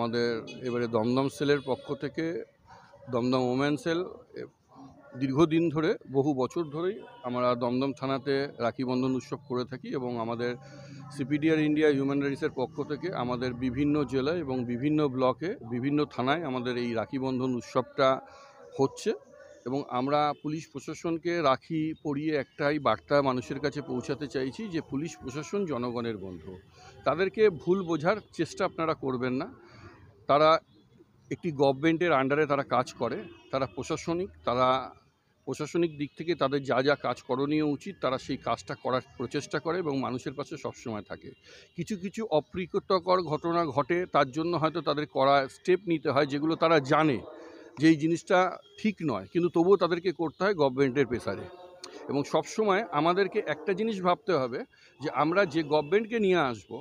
আমাদের এবারে দমদম সেলের পক্ষ থেকে দমদম ওমেন সেল দীর্ঘদিন ধরে বহু বছর ধরেই আমরা দমদম থানাতে রাখি বন্ধন উৎসব করে থাকি এবং আমাদের সিপিডিআর ইন্ডিয়া হিউম্যান রাইটসের পক্ষ থেকে আমাদের বিভিন্ন জেলায় এবং বিভিন্ন ব্লকে বিভিন্ন থানায় আমাদের এই রাখি বন্ধন উৎসবটা হচ্ছে এবং আমরা পুলিশ প্রশাসনকে রাখি পরিয়ে একটাই বার্তা মানুষের কাছে পৌঁছাতে চাইছি যে পুলিশ প্রশাসন জনগণের বন্ধু। তাদেরকে ভুল বোঝার চেষ্টা আপনারা করবেন না। তারা একটি গভর্নমেন্টের আন্ডারে তারা কাজ করে, তারা প্রশাসনিক দিক থেকে তাদের যা যা কাজ করণীয় উচিত তারা সেই কাজটা করার প্রচেষ্টা করে এবং মানুষের পাশে সবসময় থাকে। কিছু কিছু অপ্রীতিকর ঘটনা ঘটে, তার জন্য হয়তো তাদের করা স্টেপ নিতে হয় যেগুলো তারা জানে যে এই জিনিসটা ঠিক নয়, কিন্তু তবুও তাদেরকে করতে হয় গভর্নমেন্টের প্রেসারে। এবং সবসময় আমাদেরকে একটা জিনিস ভাবতে হবে যে আমরা যে গভর্নমেন্টকে নিয়ে আসব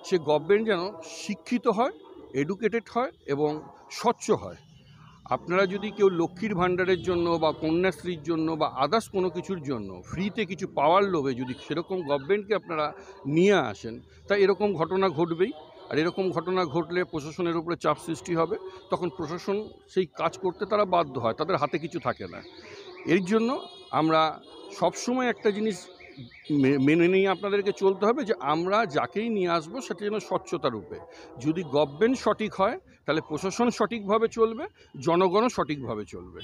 সে গভর্নমেন্ট যেন শিক্ষিত হয়, এডুকেটেড হয় এবং স্বচ্ছ হয়। আপনারা যদি কেউ লক্ষ্মীর ভাণ্ডারের জন্য বা কন্যাশ্রীর জন্য বা আদার্স কোনো কিছুর জন্য ফ্রিতে কিছু পাওয়ার লোভে যদি সেরকম গভর্নমেন্টকে আপনারা নিয়ে আসেন, তাই এরকম ঘটনা ঘটবেই। আর এরকম ঘটনা ঘটলে প্রশাসনের উপরে চাপ সৃষ্টি হবে, তখন প্রশাসন সেই কাজ করতে তারা বাধ্য হয়, তাদের হাতে কিছু থাকে না। এর জন্য আমরা সবসময় একটা জিনিস মেনে নিয়ে আপনাদেরকে চলতে হবে যে আমরা যাকেই নিয়ে আসবো সেটা যেন স্বচ্ছতা রূপে। যদি গভর্নমেন্ট সঠিক হয় তাহলে প্রশাসন সঠিকভাবে চলবে, জনগণও সঠিকভাবে চলবে।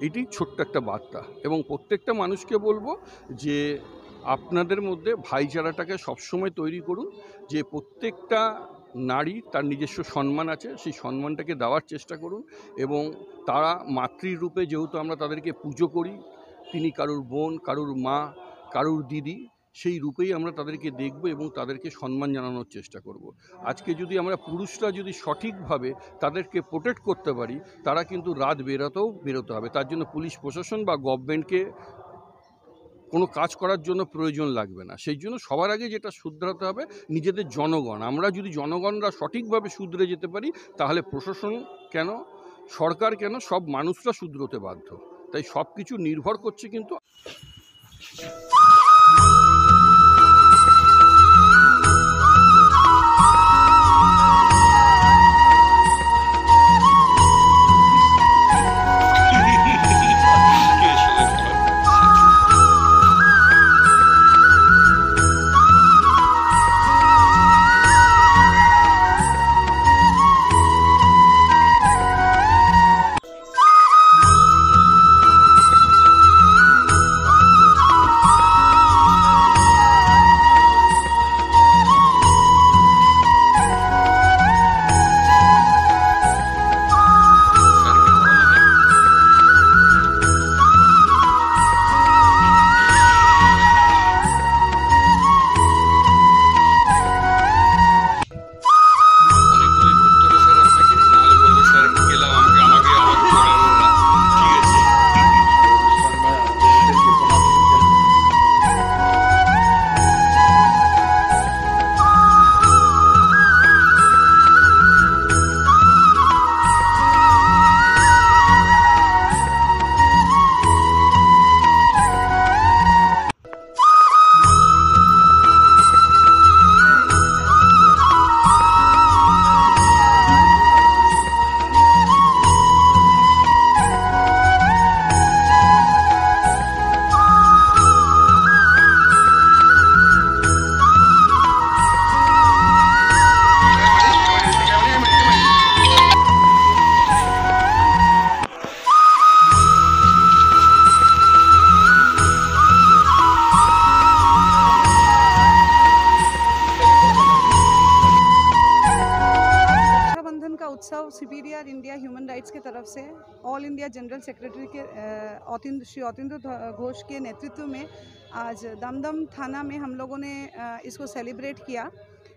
এটি ছোট্ট একটা বার্তা। এবং প্রত্যেকটা মানুষকে বলবো যে আপনাদের মধ্যে ভাইচারাটাকে সবসময় তৈরি করুন, যে প্রত্যেকটা নারী তার নিজস্ব সম্মান আছে, সেই সম্মানটাকে দেওয়ার চেষ্টা করুন। এবং তারা মাতৃরূপে যেহেতু আমরা তাদেরকে পুজো করি, তিনি কারুর বোন, কারুর মা, কারুর দিদি, সেই রূপেই আমরা তাদেরকে দেখব এবং তাদেরকে সম্মান জানানোর চেষ্টা করব। আজকে যদি আমরা পুরুষরা যদি সঠিকভাবে তাদেরকে প্রোটেক্ট করতে পারি, তারা কিন্তু রাত বেরোতে হবে। তার জন্য পুলিশ প্রশাসন বা গভর্নমেন্টকে কোনো কাজ করার জন্য প্রয়োজন লাগবে না। সেই জন্য সবার আগে যেটা শুধরাতে হবে নিজেদের জনগণ। আমরা যদি জনগণরা সঠিকভাবে শুধরে যেতে পারি তাহলে প্রশাসন কেন, সরকার কেন, সব মানুষরা শুধরোতে বাধ্য। তাই সব কিছু নির্ভর করছে কিন্তু उत्सव सीपीडीआर इंडिया ह्यूमन राइट्स की तरफ से ऑल इंडिया जनरल सेक्रेटरी के श्री अतीन्द्र घोष के नेतृत्व में आज दमदम थाना में हम लोगों ने इसको सेलिब्रेट किया।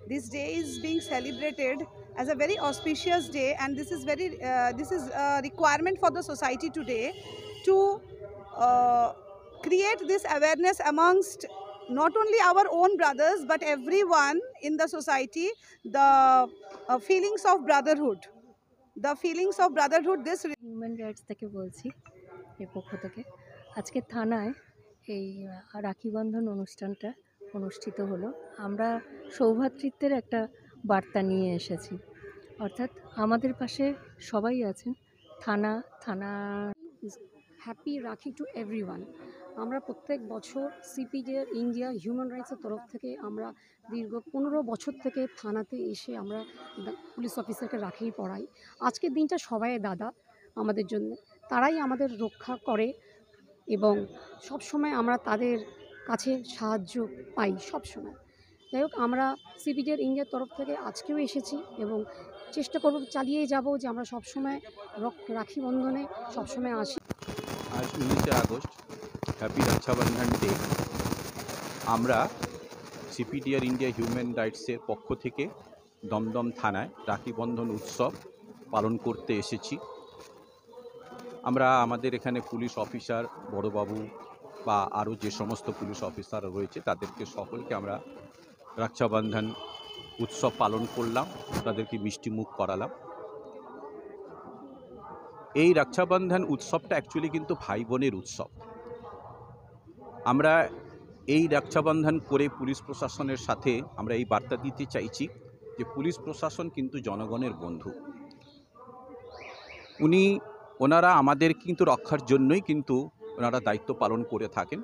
This day is being celebrated as a very auspicious day, and this is a requirement for the society today to create this awareness amongst not only our own brothers but everyone in the society, the feelings of brotherhood, this human rights থেকে বলছি এই পক্ষ থেকে। আজকে থানায় এই রাখি বন্ধন অনুষ্ঠানটা অনুষ্ঠিত হলো। আমরা সৌভ্রাতৃত্বের একটা বার্তা নিয়ে এসেছি। অর্থাৎ আমাদের পাশে সবাই আছেন। থানা হ্যাপি রাখি টু এভরিওয়ান। আমরা প্রত্যেক বছর সিপিজে ইন্ডিয়া হিউম্যান রাইটসের তরফ থেকে আমরা দীর্ঘ 15 বছর থেকে থানাতে এসে আমরা পুলিশ অফিসারকে রাখি পড়াই। আজকের দিনটা সবাই দাদা আমাদের জন্য, তারাই আমাদের রক্ষা করে এবং সবসময় আমরা তাদের কাছে সাহায্য পাই সবসময়। যাই হোক, আমরা সিপিজের ইন্ডিয়ার তরফ থেকে আজকেও এসেছি এবং চেষ্টা করব, চালিয়ে যাব যে আমরা সবসময় রাখি বন্ধনে সবসময় আসি। আজ 19শে আগস্ট হ্যাপি রক্ষাবন্ধন ডে। আমরা সিপিডিআর ইন্ডিয়া হিউম্যান রাইটসের পক্ষ থেকে দমদম থানায় রাখি বন্ধন উৎসব পালন করতে এসেছি। আমরা আমাদের এখানে পুলিশ অফিসার বড়বাবু বা আরও যে সমস্ত পুলিশ অফিসার রয়েছে তাদেরকে সকলকে আমরা রক্ষাবন্ধন উৎসব পালন করলাম, তাদেরকে মিষ্টি মুখ করালাম। এই রক্ষাবন্ধন উৎসবটা অ্যাকচুয়ালি কিন্তু ভাই বোনের উৎসব। আমরা এই রক্ষাবন্ধন করে পুলিশ প্রশাসনের সাথে আমরা এই বার্তা দিতে চাইছি যে পুলিশ প্রশাসন কিন্তু জনগণের বন্ধু। ওনারা আমাদের কিন্তু রক্ষার জন্যই কিন্তু ওনারা দায়িত্ব পালন করে থাকেন।